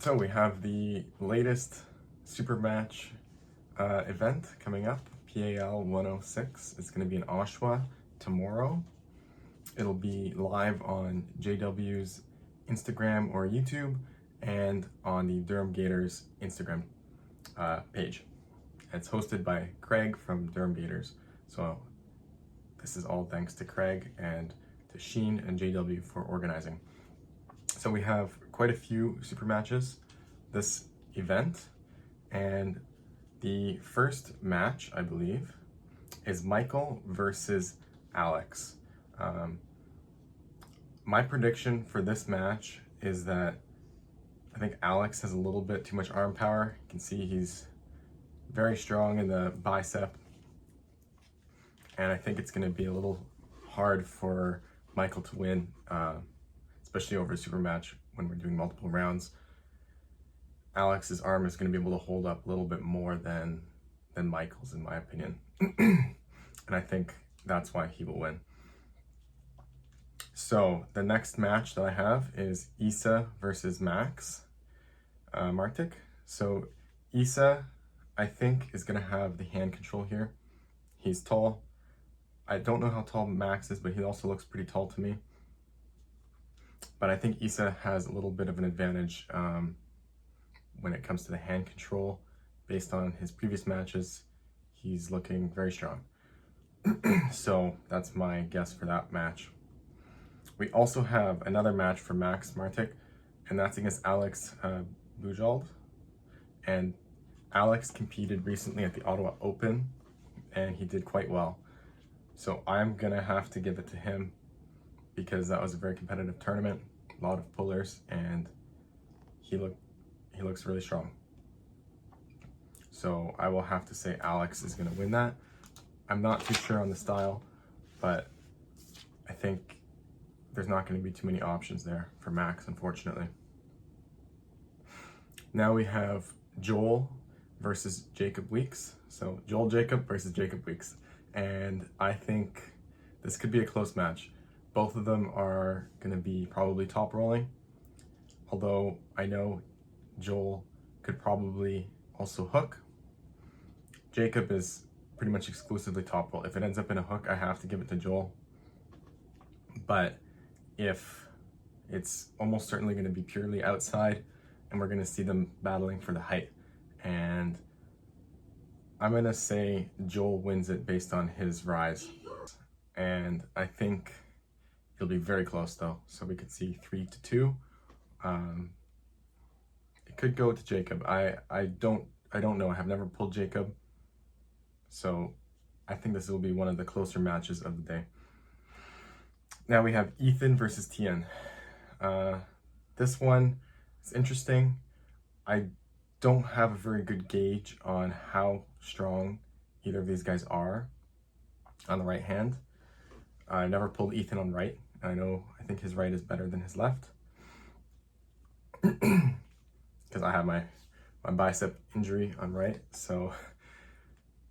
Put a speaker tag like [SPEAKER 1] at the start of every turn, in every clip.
[SPEAKER 1] So we have the latest Supermatch event coming up, PAL 106. It's going to be in Oshawa tomorrow. It'll be live on JW's Instagram or YouTube and on the Durham Gators Instagram page. It's hosted by Craig from Durham Gators. So this is all thanks to Craig and to Sheen and JW for organizing. So we have quite a few super matches this event, and the first match, I believe, is Michael versus Alex. My prediction for this match is that I think Alex has a little bit too much arm power. You can see he's very strong in the bicep, and I think it's going to be a little hard for Michael to win, especially over a super match when we're doing multiple rounds. Alex's arm is going to be able to hold up a little bit more than Michael's, in my opinion. And I think that's why he will win. So the next match that I have is Issa versus Max Martic. So Issa, I think, is going to have the hand control here. He's tall. I don't know how tall Max is, but he also looks pretty tall to me. But I think Issa has a little bit of an advantage when it comes to the hand control. Based on his previous matches, he's looking very strong. So that's my guess for that match. We also have another match for Max Martic, and that's against Alex Bujald. And Alex competed recently at the Ottawa Open, and he did quite well. So I'm gonna have to give it to him because that was a very competitive tournament, a lot of pullers, and he looks really strong. So I will have to say Alex is gonna win that. I'm not too sure on the style, but I think there's not gonna be too many options there for Max, unfortunately. Now we have Joel versus Jacob Weeks. So Joel Jacob versus Jacob Weeks. And I think this could be a close match. Both of them are gonna be probably top rolling. Although I know Joel could probably also hook. Jacob is pretty much exclusively top roll. If it ends up in a hook, I have to give it to Joel. But if it's almost certainly going to be purely outside, and we're going to see them battling for the height. And I'm going to say Joel wins it based on his rise. And I think it'll be very close though. So we could see 3-2. It could go to Jacob. I don't know. I have never pulled Jacob. So I think this will be one of the closer matches of the day. Now we have Ethan versus Tien. This one is interesting. I don't have a very good gauge on how strong either of these guys are on the right hand. I never pulled Ethan on right. I think his right is better than his left. Because I have my bicep injury on right, so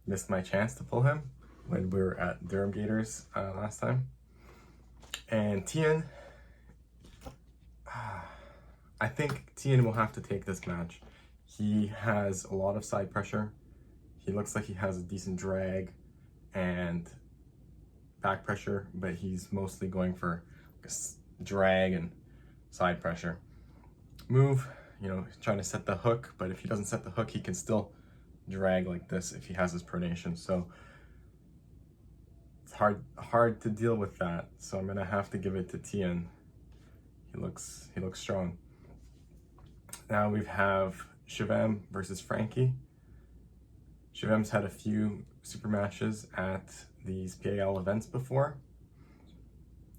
[SPEAKER 1] missed my chance to pull him when we were at Durham Gators last time. And Tien, I think Tien will have to take this match. He has a lot of side pressure. He looks like he has a decent drag and back pressure, but he's mostly going for drag and side pressure. Move, trying to set the hook, but if he doesn't set the hook, he can still drag like this if he has his pronation. So it's hard to deal with that. So I'm gonna have to give it to Tien. He looks strong. Now we have Shivam versus Frankie. Shivam's had a few super matches at these PAL events before,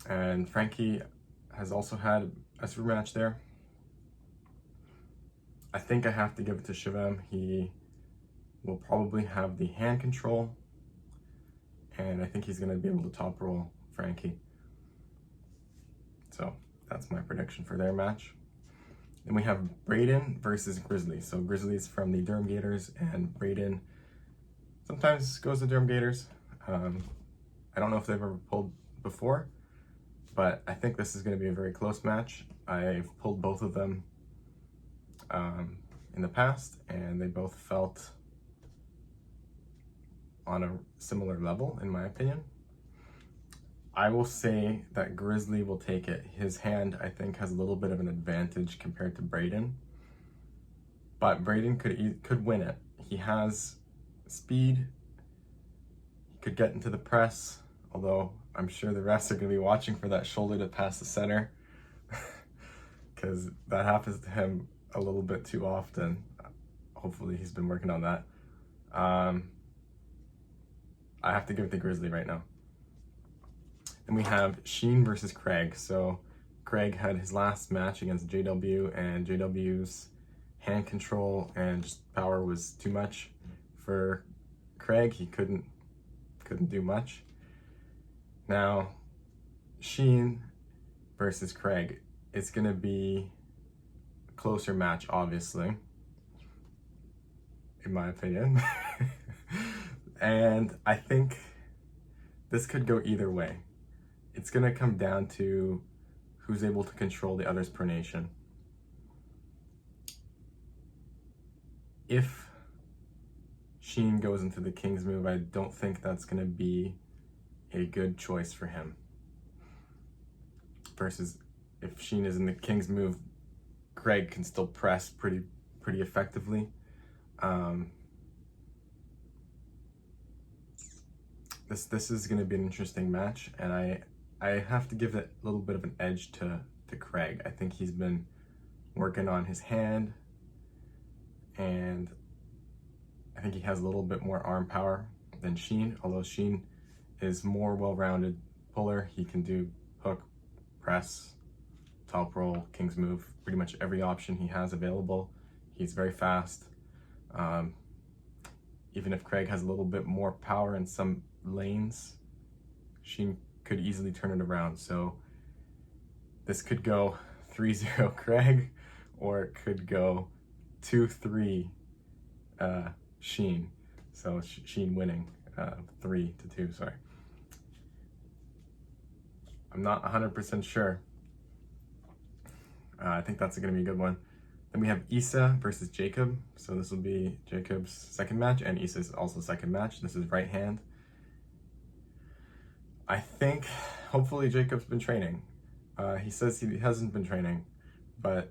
[SPEAKER 1] and Frankie has also had a super match there. I think I have to give it to Shivam. He will probably have the hand control, and I think he's going to be able to top roll Frankie. So that's my prediction for their match. Then we have Braden versus Grizzly. So Grizzly's from the Durham Gators, and Braden sometimes goes to Durham Gators. I don't know if they've ever pulled before, but I think this is going to be a very close match. I've pulled both of them in the past, and they both felt on a similar level, in my opinion. I will say that Grizzly will take it. His hand, I think, has a little bit of an advantage compared to Braden, but Braden could win it. He has speed. He could get into the press, although I'm sure the refs are going to be watching for that shoulder to pass the center, because that happens to him a little bit too often. Hopefully he's been working on that. I have to give it to Grizzly right now. Then we have Sheen versus Craig. So Craig had his last match against JW, and JW's hand control and just power was too much for Craig. He couldn't do much. Now, Sheen versus Craig, it's gonna be a closer match, obviously, in my opinion. And I think this could go either way. It's gonna come down to who's able to control the other's pronation. If Sheen goes into the King's move, I don't think that's gonna be a good choice for him. Versus if Sheen is in the King's move, Craig can still press pretty effectively. This is going to be an interesting match, and I have to give it a little bit of an edge to Craig. I think he's been working on his hand, and I think he has a little bit more arm power than Sheen, although Sheen is more well-rounded puller. He can do hook, press, top roll, King's move, pretty much every option he has available. He's very fast. Even if Craig has a little bit more power in some lanes, Sheen could easily turn it around. So this could go 3-0 Craig, or it could go 2-3 Sheen. So Sheen winning 3-2, sorry. I'm not 100% sure. I think that's gonna be a good one. Then we have Issa versus Jacob. So this will be Jacob's second match, and Issa's also second match. This is right hand. I think, hopefully Jacob's been training. He says he hasn't been training, but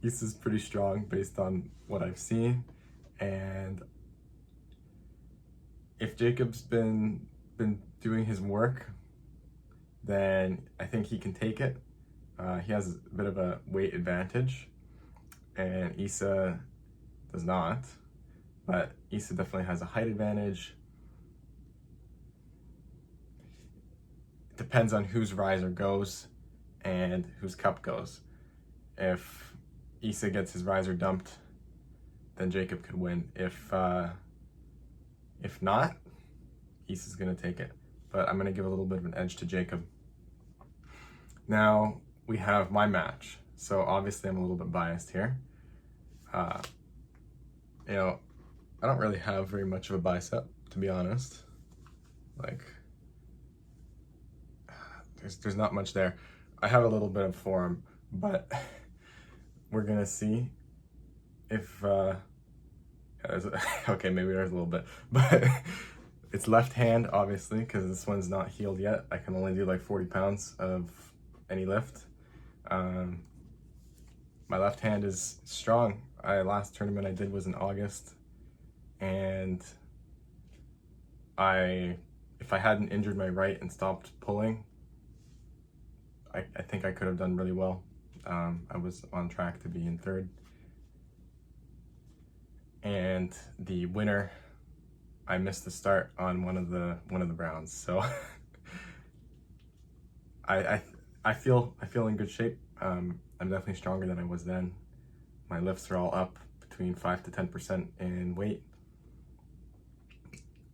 [SPEAKER 1] Issa's pretty strong based on what I've seen. And if Jacob's been doing his work, then I think he can take it. He has a bit of a weight advantage, and Issa does not, but Issa definitely has a height advantage. It depends on whose riser goes and whose cup goes. If Issa gets his riser dumped, then Jacob could win. If not, Issa's gonna take it, but I'm gonna give a little bit of an edge to Jacob. Now we have my match. So obviously I'm a little bit biased here. You know, I don't really have very much of a bicep, to be honest. Like, there's not much there. I have a little bit of forearm, but we're gonna see if okay, maybe there's a little bit, but it's left hand, obviously, because this one's not healed yet. I can only do like 40 pounds of any lift. My left hand is strong. Last tournament I did was in August, and if I hadn't injured my right and stopped pulling, I think I could have done really well. I was on track to be in third, and the winner, I missed the start on one of the rounds. So I feel in good shape. I'm definitely stronger than I was then. My lifts are all up between 5 to 10% in weight.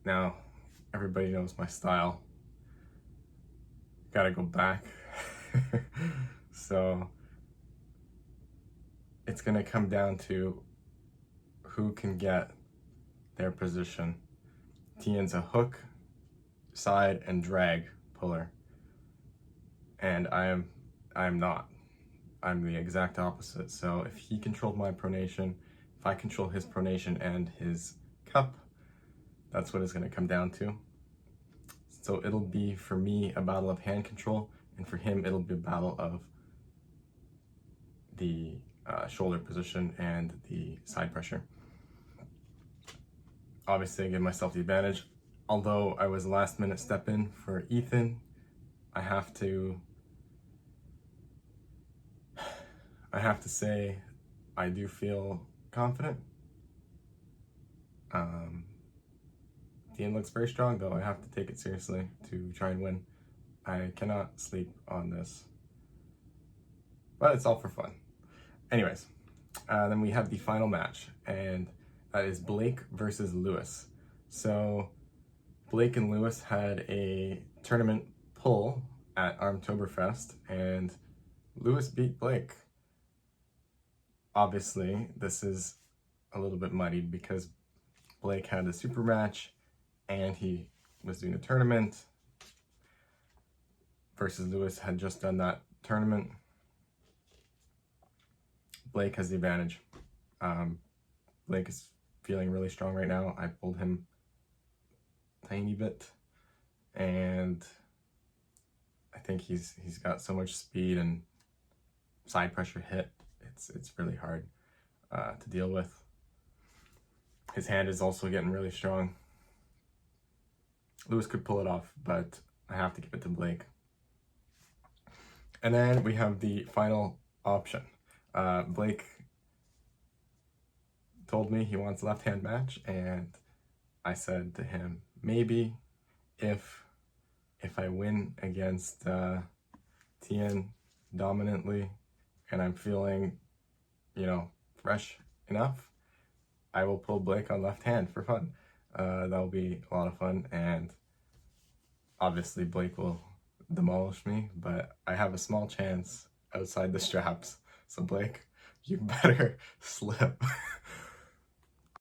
[SPEAKER 1] Now, everybody knows my style. Gotta go back. So it's gonna come down to who can get their position. Tien's a hook, side, and drag puller, and I am not. I'm the exact opposite. So if he controlled my pronation, if I control his pronation and his cup, that's what it's going to come down to. So it'll be, for me, a battle of hand control, and for him, it'll be a battle of the shoulder position and the side pressure. Obviously, I give myself the advantage. Although I was last minute step in for Ethan, I have to say I do feel confident. Tien looks very strong, though. I have to take it seriously to try and win. I cannot sleep on this, but it's all for fun. Anyways, then we have the final match, and that is Blake versus Lewis. So Blake and Lewis had a tournament pull at Armtoberfest, and Lewis beat Blake. Obviously, this is a little bit muddied because Blake had a super match and he was doing a tournament versus Lewis had just done that tournament. Blake has the advantage. Blake is feeling really strong right now. I pulled him a tiny bit, and I think he's got so much speed and side pressure hit. It's really hard to deal with. His hand is also getting really strong. Lewis could pull it off, but I have to give it to Blake. And then we have the final option. Blake told me he wants a left-hand match, and I said to him, maybe if I win against Tien dominantly and I'm feeling, fresh enough, I will pull Blake on left hand for fun. That'll be a lot of fun, and obviously Blake will demolish me, but I have a small chance outside the straps. So Blake, you better slip.